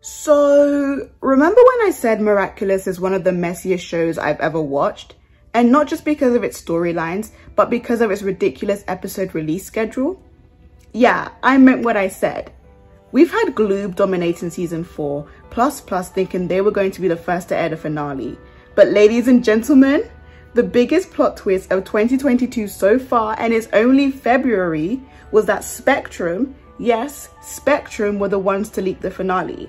So, remember when I said Miraculous is one of the messiest shows I've ever watched? And not just because of its storylines, but because of its ridiculous episode release schedule? Yeah, I meant what I said. We've had Gloob dominating season 4, plus thinking they were going to be the first to air the finale. But ladies and gentlemen, the biggest plot twist of 2022 so far, and it's only February, was that Spectrum, yes, Spectrum were the ones to leak the finale.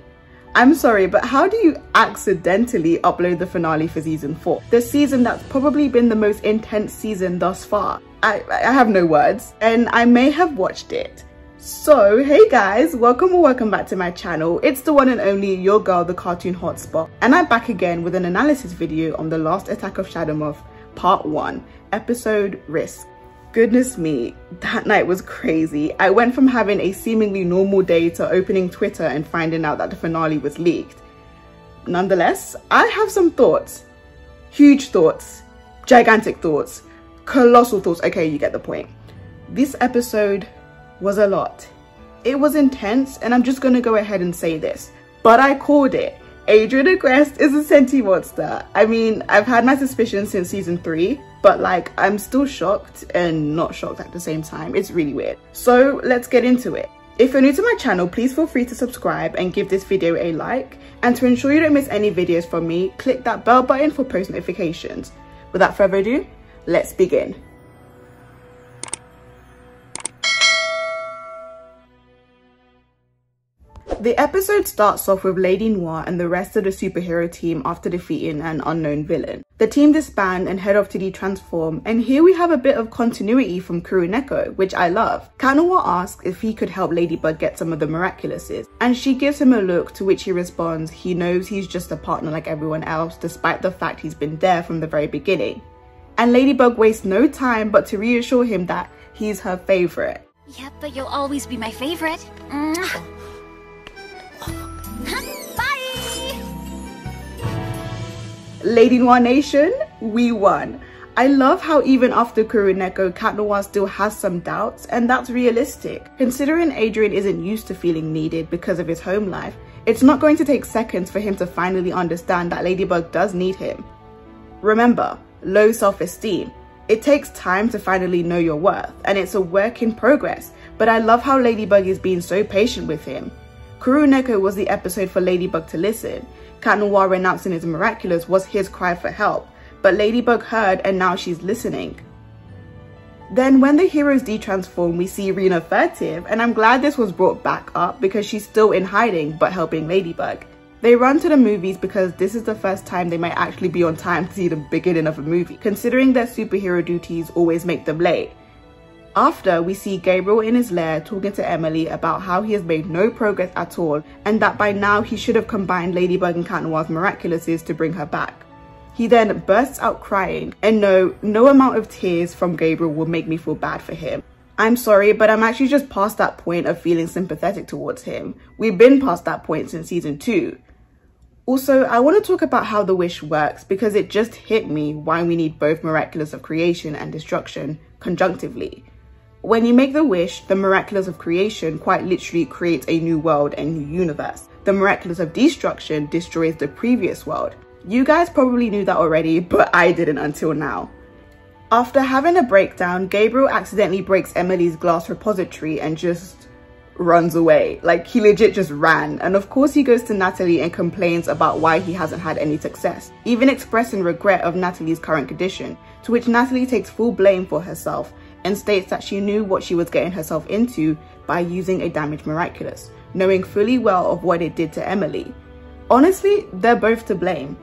I'm sorry, but how do you accidentally upload the finale for season 4? The season that's probably been the most intense season thus far. I have no words, and I may have watched it. So, hey guys, welcome back to my channel. It's the one and only your girl, the cartoon hotspot, and I'm back again with an analysis video on the Last Attack of Shadowmoth, part 1, episode Risk. Goodness me, that night was crazy. I went from having a seemingly normal day to opening Twitter and finding out that the finale was leaked. Nonetheless, I have some thoughts. Huge thoughts, gigantic thoughts, colossal thoughts. Okay, you get the point. This episode was a lot. It was intense, and I'm just gonna go ahead and say this, but I called it. Adrien is a sentimonster. I mean, I've had my suspicions since season 3, but like, I'm still shocked and not shocked at the same time. It's really weird. So let's get into it. If you're new to my channel, please feel free to subscribe and give this video a like. And to ensure you don't miss any videos from me, click that bell button for post notifications. Without further ado, let's begin. The episode starts off with Lady Noir and the rest of the superhero team after defeating an unknown villain. The team disband and head off to detransform, and here we have a bit of continuity from Kuruneko, which I love. Cat Noir asks if he could help Ladybug get some of the Miraculouses, and she gives him a look, to which he responds he knows he's just a partner like everyone else, despite the fact he's been there from the very beginning. And Ladybug wastes no time but to reassure him that he's her favourite. Yep, but you'll always be my favourite. Bye! Lady Noir Nation, we won. I love how even after Kuruneko, Cat Noir still has some doubts, and that's realistic. Considering Adrien isn't used to feeling needed because of his home life, it's not going to take seconds for him to finally understand that Ladybug does need him. Remember, low self-esteem. It takes time to finally know your worth, and it's a work in progress, but I love how Ladybug is being so patient with him. Kuruneko was the episode for Ladybug to listen. Cat Noir renouncing his miraculous was his cry for help, but Ladybug heard and now she's listening. Then when the heroes detransform, we see Rena furtive, and I'm glad this was brought back up because she's still in hiding but helping Ladybug. They run to the movies because this is the first time they might actually be on time to see the beginning of a movie, considering their superhero duties always make them late. After, we see Gabriel in his lair talking to Emily about how he has made no progress at all, and that by now he should have combined Ladybug and Cat Noir's Miraculouses to bring her back. He then bursts out crying, and no amount of tears from Gabriel will make me feel bad for him. I'm sorry, but I'm actually just past that point of feeling sympathetic towards him. We've been past that point since season 2. Also, I want to talk about how the wish works because it just hit me why we need both Miraculous of Creation and Destruction conjunctively. When you make the wish, the Miraculous of Creation quite literally creates a new world and new universe. The Miraculous of Destruction destroys the previous world. You guys probably knew that already, but I didn't until now. After having a breakdown, Gabriel accidentally breaks Emily's glass repository and just runs away. Like, he legit just ran. And of course he goes to Natalie and complains about why he hasn't had any success, even expressing regret of Natalie's current condition, to which Natalie takes full blame for herself and states that she knew what she was getting herself into by using a damaged Miraculous, knowing fully well of what it did to Emily. Honestly, they're both to blame.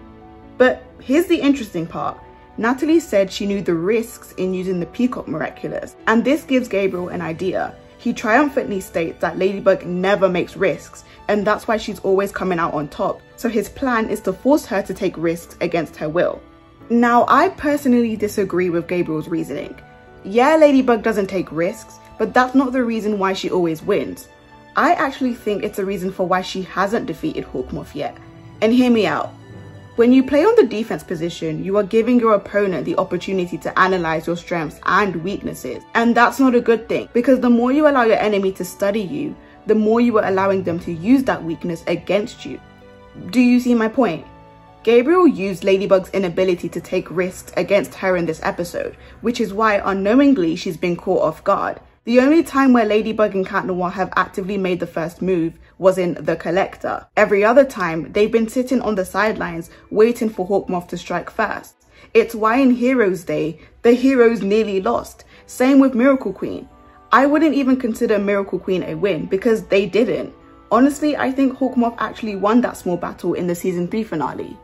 But here's the interesting part. Natalie said she knew the risks in using the Peacock Miraculous, and this gives Gabriel an idea. He triumphantly states that Ladybug never makes risks, and that's why she's always coming out on top. So his plan is to force her to take risks against her will. Now, I personally disagree with Gabriel's reasoning. Yeah, Ladybug doesn't take risks, but that's not the reason why she always wins. I actually think it's a reason for why she hasn't defeated Hawkmoth yet. And hear me out. When you play on the defense position, you are giving your opponent the opportunity to analyze your strengths and weaknesses. And that's not a good thing, because the more you allow your enemy to study you, the more you are allowing them to use that weakness against you. Do you see my point? Gabriel used Ladybug's inability to take risks against her in this episode, which is why unknowingly she's been caught off guard. The only time where Ladybug and Cat Noir have actively made the first move was in The Collector. Every other time, they've been sitting on the sidelines waiting for Hawkmoth to strike first. It's why in Heroes Day, the heroes nearly lost. Same with Miracle Queen. I wouldn't even consider Miracle Queen a win because they didn't. Honestly, I think Hawkmoth actually won that small battle in the season 3 finale.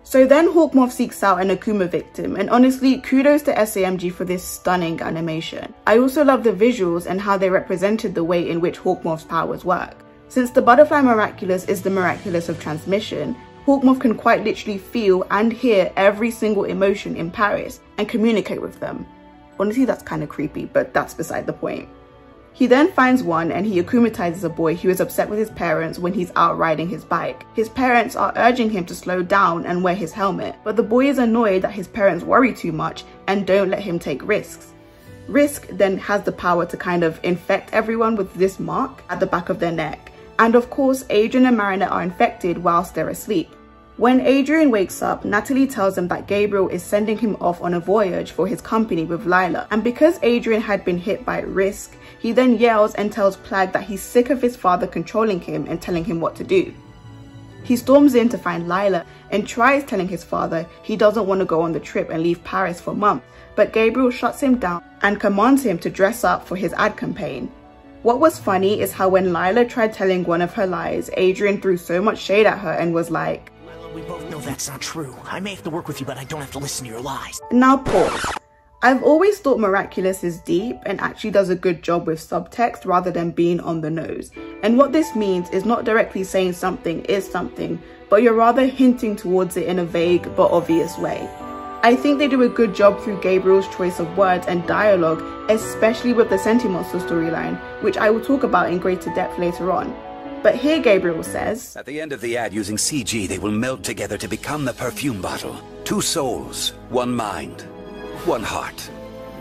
So then Hawkmoth seeks out an Akuma victim, and honestly, kudos to SAMG for this stunning animation. I also love the visuals and how they represented the way in which Hawkmoth's powers work. Since the Butterfly Miraculous is the Miraculous of transmission, Hawkmoth can quite literally feel and hear every single emotion in Paris and communicate with them. Honestly, that's kind of creepy, but that's beside the point. He then finds one and he akumatizes a boy who is upset with his parents when he's out riding his bike. His parents are urging him to slow down and wear his helmet, but the boy is annoyed that his parents worry too much and don't let him take risks. Risk then has the power to kind of infect everyone with this mark at the back of their neck. And of course, Adrien and Marinette are infected whilst they're asleep. When Adrien wakes up, Natalie tells him that Gabriel is sending him off on a voyage for his company with Lila. And because Adrien had been hit by Risk, he then yells and tells Plague that he's sick of his father controlling him and telling him what to do. He storms in to find Lila and tries telling his father he doesn't want to go on the trip and leave Paris for months, but Gabriel shuts him down and commands him to dress up for his ad campaign. What was funny is how when Lila tried telling one of her lies, Adrien threw so much shade at her and was like, "We both know that's not true. I may have to work with you, but I don't have to listen to your lies." Now pause. I've always thought Miraculous is deep and actually does a good job with subtext rather than being on the nose. And what this means is not directly saying something is something, but you're rather hinting towards it in a vague but obvious way. I think they do a good job through Gabriel's choice of words and dialogue, especially with the Sentimonster storyline, which I will talk about in greater depth later on. But here Gabriel says, "At the end of the ad, using CG, they will melt together to become the perfume bottle. 2 souls, 1 mind, 1 heart.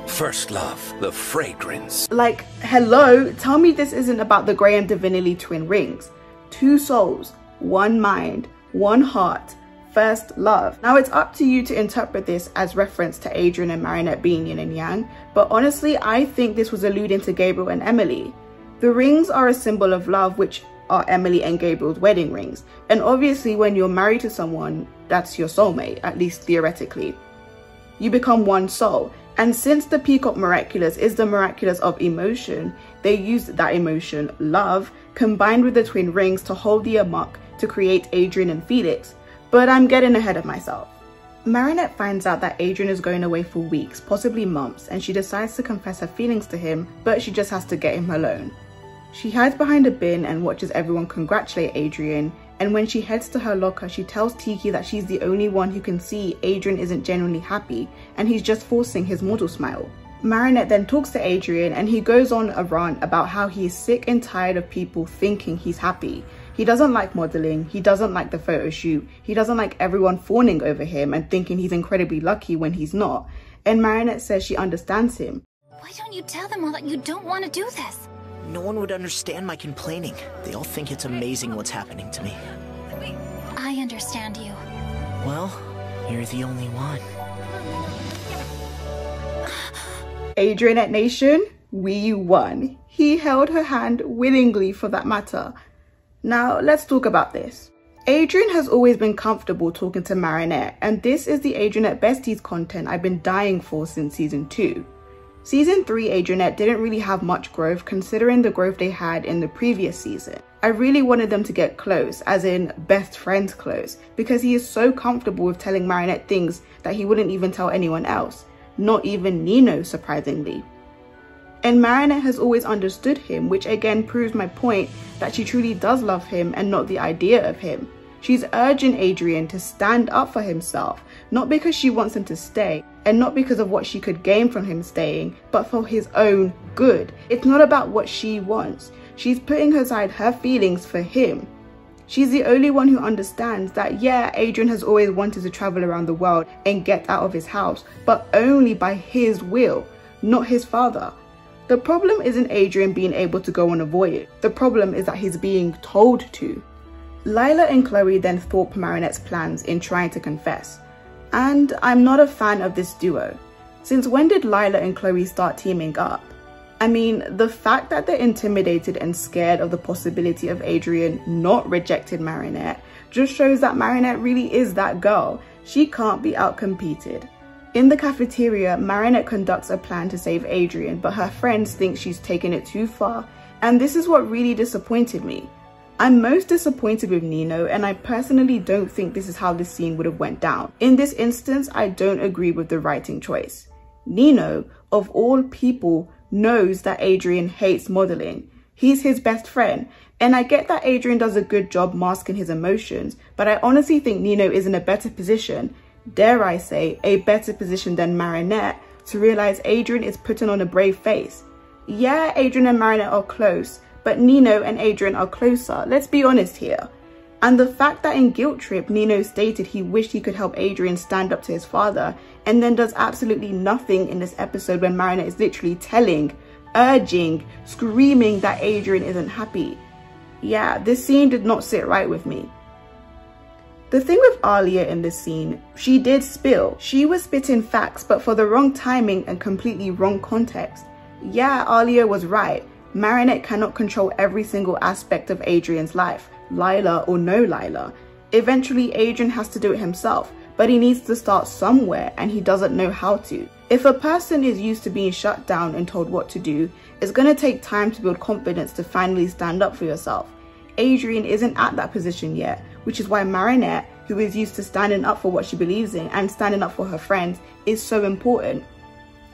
First love, the fragrance." Like, hello, tell me this isn't about the Graham Divinity twin rings. 2 souls, 1 mind, 1 heart, first love. Now it's up to you to interpret this as reference to Adrien and Marinette being yin and yang, but honestly, I think this was alluding to Gabriel and Emily. The rings are a symbol of love, which are Emily and Gabriel's wedding rings. And obviously when you're married to someone, that's your soulmate, at least theoretically. You become 1 soul. And since the Peacock Miraculous is the Miraculous of emotion, they used that emotion, love, combined with the twin rings to hold the amok to create Adrien and Felix. But I'm getting ahead of myself. Marinette finds out that Adrien is going away for weeks, possibly months, and she decides to confess her feelings to him, but she just has to get him alone. She hides behind a bin and watches everyone congratulate Adrien, and when she heads to her locker, she tells Tiki that she's the only one who can see Adrien isn't genuinely happy and he's just forcing his model smile. Marinette then talks to Adrien and he goes on a rant about how he is sick and tired of people thinking he's happy. He doesn't like modeling, he doesn't like the photo shoot, he doesn't like everyone fawning over him and thinking he's incredibly lucky when he's not. And Marinette says she understands him. Why don't you tell them all that you don't want to do this? No one would understand my complaining. They all think it's amazing what's happening to me. I understand you. Well, you're the only one. Adrienette Nation, we won. He held her hand willingly for that matter. Now let's talk about this. Adrien has always been comfortable talking to Marinette, and this is the Adrienette Besties content I've been dying for since season 2. Season 3 Adrienette didn't really have much growth considering the growth they had in the previous season. I really wanted them to get close, as in best friends close, because he is so comfortable with telling Marinette things that he wouldn't even tell anyone else, not even Nino surprisingly. And Marinette has always understood him, which again proves my point that she truly does love him and not the idea of him. She's urging Adrien to stand up for himself, not because she wants him to stay, and not because of what she could gain from him staying, but for his own good. It's not about what she wants. She's putting aside her feelings for him. She's the only one who understands that, yeah, Adrien has always wanted to travel around the world and get out of his house, but only by his will, not his father. The problem isn't Adrien being able to go on a voyage. The problem is that he's being told to. Lila and Chloe then thwart Marinette's plans in trying to confess. And I'm not a fan of this duo. Since when did Lila and Chloe start teaming up? I mean, the fact that they're intimidated and scared of the possibility of Adrien not rejecting Marinette just shows that Marinette really is that girl. She can't be outcompeted. In the cafeteria, Marinette conducts a plan to save Adrien, but her friends think she's taken it too far, and this is what really disappointed me. I'm most disappointed with Nino, and I personally don't think this is how this scene would have went down. In this instance, I don't agree with the writing choice. Nino, of all people, knows that Adrien hates modeling. He's his best friend, and I get that Adrien does a good job masking his emotions, but I honestly think Nino is in a better position, dare I say, a better position than Marinette, to realize Adrien is putting on a brave face. Yeah, Adrien and Marinette are close, but Nino and Adrien are closer, let's be honest here. And the fact that in Guilt Trip, Nino stated he wished he could help Adrien stand up to his father, and then does absolutely nothing in this episode when Marinette is literally telling, urging, screaming that Adrien isn't happy. Yeah, this scene did not sit right with me. The thing with Alia in this scene, she did spill. She was spitting facts, but for the wrong timing and completely wrong context. Yeah, Alia was right. Marinette cannot control every single aspect of Adrien's life, Lila or no Lila. Eventually, Adrien has to do it himself, but he needs to start somewhere and he doesn't know how to. If a person is used to being shut down and told what to do, it's going to take time to build confidence to finally stand up for yourself. Adrien isn't at that position yet, which is why Marinette, who is used to standing up for what she believes in and standing up for her friends, is so important.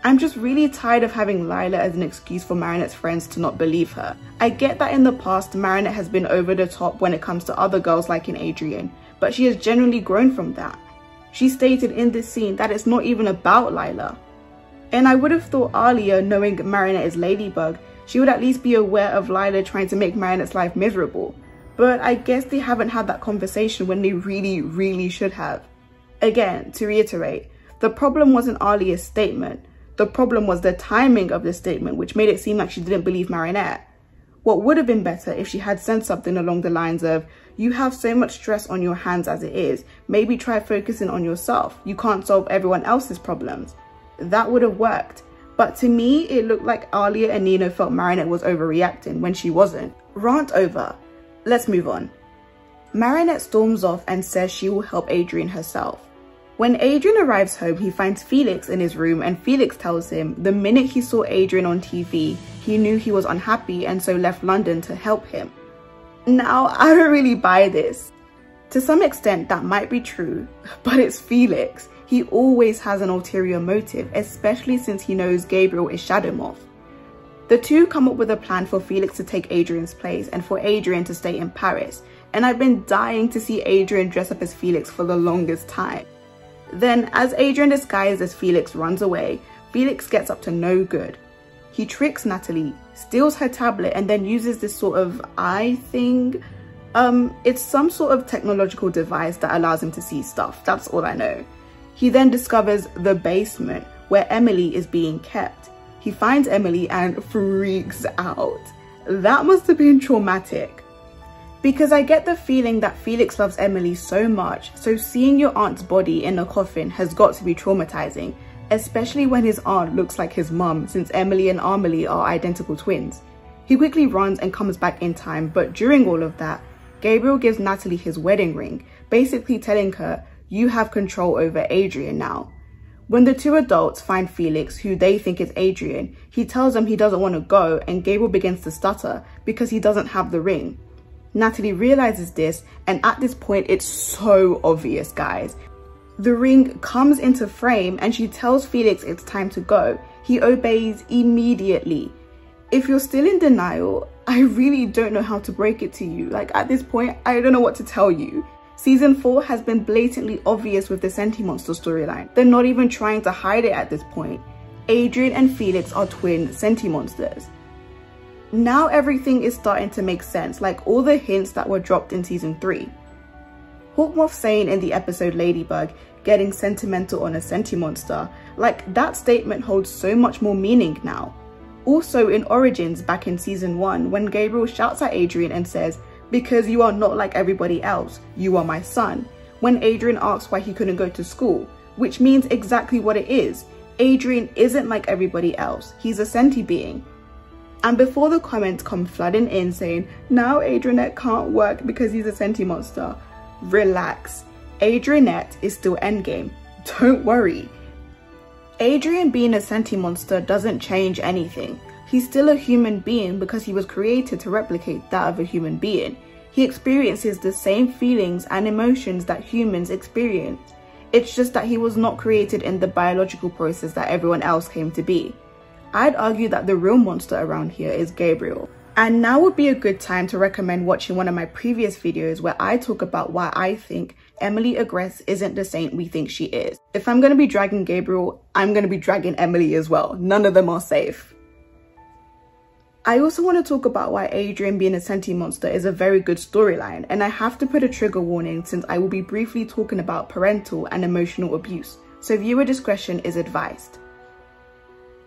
I'm just really tired of having Lila as an excuse for Marinette's friends to not believe her. I get that in the past, Marinette has been over the top when it comes to other girls liking Adrien, but she has generally grown from that. She stated in this scene that it's not even about Lila. And I would have thought Alia, knowing Marinette is Ladybug, she would at least be aware of Lila trying to make Marinette's life miserable. But I guess they haven't had that conversation when they really should have. Again, to reiterate, the problem wasn't Alia's statement. The problem was the timing of the statement, which made it seem like she didn't believe Marinette. What would have been better if she had said something along the lines of, you have so much stress on your hands as it is, maybe try focusing on yourself. You can't solve everyone else's problems. That would have worked. But to me, it looked like Alia and Nino felt Marinette was overreacting when she wasn't. Rant over. Let's move on. Marinette storms off and says she will help Adrien herself. When Adrien arrives home, he finds Felix in his room, and Felix tells him the minute he saw Adrien on TV, he knew he was unhappy and so left London to help him. Now, I don't really buy this. To some extent, that might be true, but it's Felix. He always has an ulterior motive, especially since he knows Gabriel is Shadowmoth. The two come up with a plan for Felix to take Adrien's place and for Adrien to stay in Paris, and I've been dying to see Adrien dress up as Felix for the longest time. Then, as Adrien disguised as Felix runs away, Felix gets up to no good. He tricks Natalie, steals her tablet, and then uses this sort of eye thing. It's some sort of technological device that allows him to see stuff, that's all I know. He then discovers the basement where Emily is being kept. He finds Emily and freaks out. That must have been traumatic. Because I get the feeling that Felix loves Emily so much, so seeing your aunt's body in a coffin has got to be traumatizing, especially when his aunt looks like his mum, since Emily and Amelie are identical twins. He quickly runs and comes back in time, but during all of that, Gabriel gives Natalie his wedding ring, basically telling her, you have control over Adrien now. When the two adults find Felix, who they think is Adrien, he tells them he doesn't want to go, and Gabriel begins to stutter because he doesn't have the ring. Natalie realizes this, and at this point it's so obvious, guys. The ring comes into frame and she tells Felix it's time to go. He obeys immediately. If you're still in denial, I really don't know how to break it to you. Like, at this point, I don't know what to tell you. Season 4 has been blatantly obvious with the sentimonster storyline. They're not even trying to hide it at this point. Adrien and Felix are twin sentimonsters. Now everything is starting to make sense, like all the hints that were dropped in season 3. Hawkmoth saying in the episode Ladybug, getting sentimental on a sentimonster, like that statement holds so much more meaning now. Also in Origins back in season 1, when Gabriel shouts at Adrien and says, "Because you are not like everybody else, you are my son," when Adrien asks why he couldn't go to school, which means exactly what it is. Adrien isn't like everybody else, he's a senti being. And before the comments come flooding in saying, now Adrienette can't work because he's a sentimonster, relax. Adrienette is still endgame, don't worry. Adrien being a sentimonster doesn't change anything. He's still a human being because he was created to replicate that of a human being. He experiences the same feelings and emotions that humans experience. It's just that he was not created in the biological process that everyone else came to be. I'd argue that the real monster around here is Gabriel. And now would be a good time to recommend watching one of my previous videos where I talk about why I think Emily Agreste isn't the saint we think she is. If I'm going to be dragging Gabriel, I'm going to be dragging Emily as well. None of them are safe. I also want to talk about why Adrien being a sentimonster is a very good storyline, and I have to put a trigger warning since I will be briefly talking about parental and emotional abuse, so viewer discretion is advised.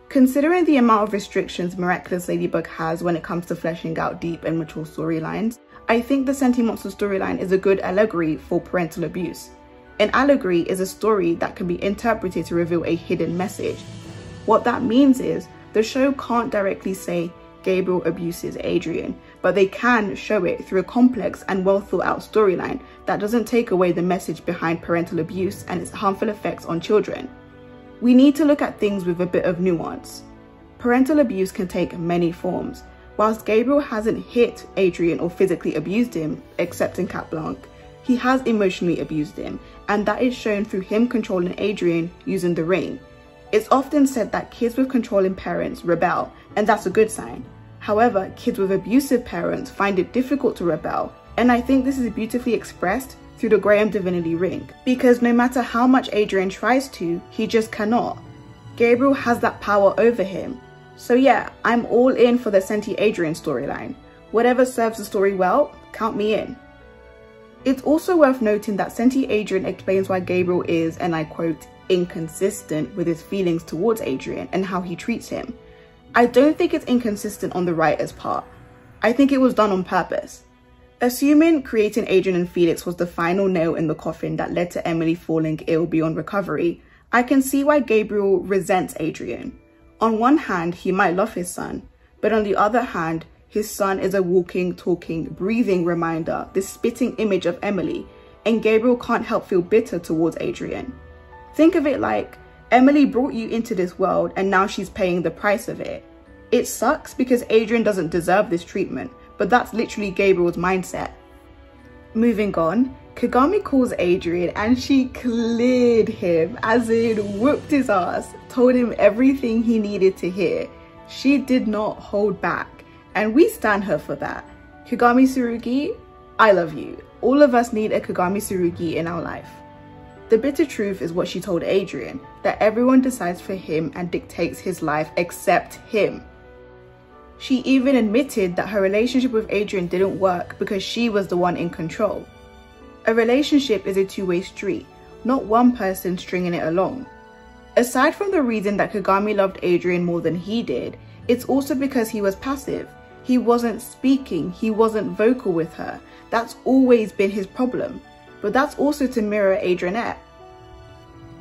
Considering the amount of restrictions Miraculous Ladybug has when it comes to fleshing out deep and mature storylines, I think the sentimonster storyline is a good allegory for parental abuse. An allegory is a story that can be interpreted to reveal a hidden message. What that means is, the show can't directly say Gabriel abuses Adrien, but they can show it through a complex and well thought out storyline that doesn't take away the message behind parental abuse and its harmful effects on children. We need to look at things with a bit of nuance. Parental abuse can take many forms. Whilst Gabriel hasn't hit Adrien or physically abused him, except in Cat Blanc, he has emotionally abused him, and that is shown through him controlling Adrien using the ring. It's often said that kids with controlling parents rebel, and that's a good sign. However, kids with abusive parents find it difficult to rebel, and I think this is beautifully expressed through the Graham Divinity ring, because no matter how much Adrien tries to, he just cannot. Gabriel has that power over him. So yeah, I'm all in for the Senti Adrien storyline. Whatever serves the story well, count me in. It's also worth noting that Senti Adrien explains why Gabriel is, and I quote, inconsistent with his feelings towards Adrien and how he treats him. I don't think it's inconsistent on the writer's part. I think it was done on purpose. Assuming creating Adrien and Felix was the final nail in the coffin that led to Emily falling ill beyond recovery, I can see why Gabriel resents Adrien. On one hand, he might love his son, but on the other hand, his son is a walking, talking, breathing reminder, this spitting image of Emily, and Gabriel can't help feel bitter towards Adrien. Think of it like, Emily brought you into this world and now she's paying the price of it. It sucks because Adrien doesn't deserve this treatment, but that's literally Gabriel's mindset. Moving on, Kagami calls Adrien and she cleared him, as in whooped his ass, told him everything he needed to hear. She did not hold back, and we stan her for that. Kagami Tsurugi, I love you. All of us need a Kagami Tsurugi in our life. The bitter truth is what she told Adrien, that everyone decides for him and dictates his life except him. She even admitted that her relationship with Adrien didn't work because she was the one in control. A relationship is a two-way street, not one person stringing it along. Aside from the reason that Kagami loved Adrien more than he did, it's also because he was passive. He wasn't speaking, he wasn't vocal with her. That's always been his problem. But that's also to mirror Adrienette.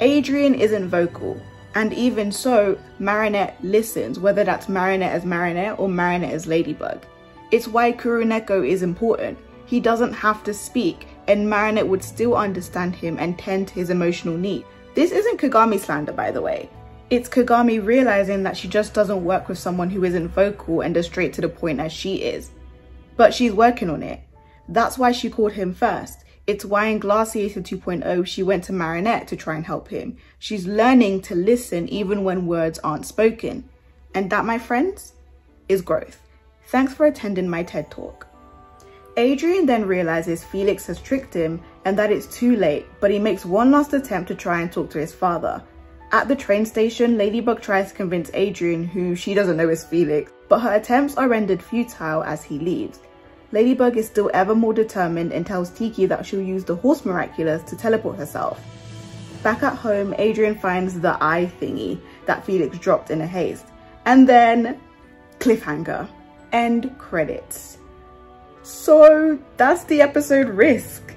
Adrien isn't vocal, and even so, Marinette listens, whether that's Marinette as Marinette or Marinette as Ladybug. It's why Kuruneko is important. He doesn't have to speak, and Marinette would still understand him and tend to his emotional need. This isn't Kagami slander, by the way. It's Kagami realizing that she just doesn't work with someone who isn't vocal and as straight to the point as she is. But she's working on it. That's why she called him first. It's why in Glaciator 2.0 she went to Marinette to try and help him. She's learning to listen even when words aren't spoken. And that, my friends, is growth. Thanks for attending my TED Talk. Adrien then realizes Felix has tricked him and that it's too late, but he makes one last attempt to try and talk to his father. At the train station, Ladybug tries to convince Adrien, who she doesn't know is Felix, but her attempts are rendered futile as he leaves. Ladybug is still ever more determined and tells Tiki that she'll use the horse miraculous to teleport herself. Back at home, Adrien finds the eye thingy that Felix dropped in a haste. And then cliffhanger, end credits. So that's the episode Risk.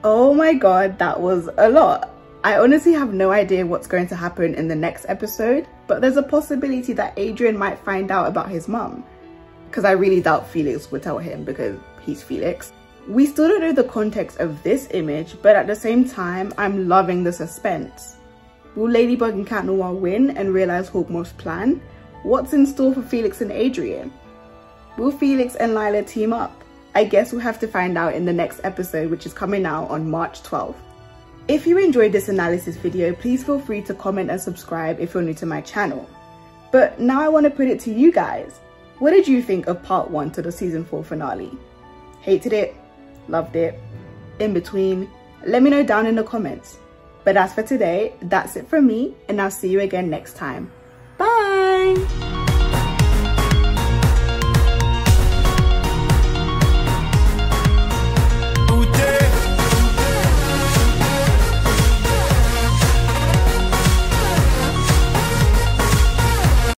Oh my god, that was a lot. I honestly have no idea what's going to happen in the next episode, but there's a possibility that Adrien might find out about his mum, because I really doubt Felix would tell him because he's Felix. We still don't know the context of this image, but at the same time, I'm loving the suspense. Will Ladybug and Cat Noir win and realize Hawkmoth's plan? What's in store for Felix and Adrien? Will Felix and Lila team up? I guess we'll have to find out in the next episode, which is coming out on March 12th. If you enjoyed this analysis video, please feel free to comment and subscribe if you're new to my channel. But now I want to put it to you guys. What did you think of part 1 to the season 4 finale? Hated it? Loved it? In between? Let me know down in the comments. But as for today, that's it from me, and I'll see you again next time. Bye!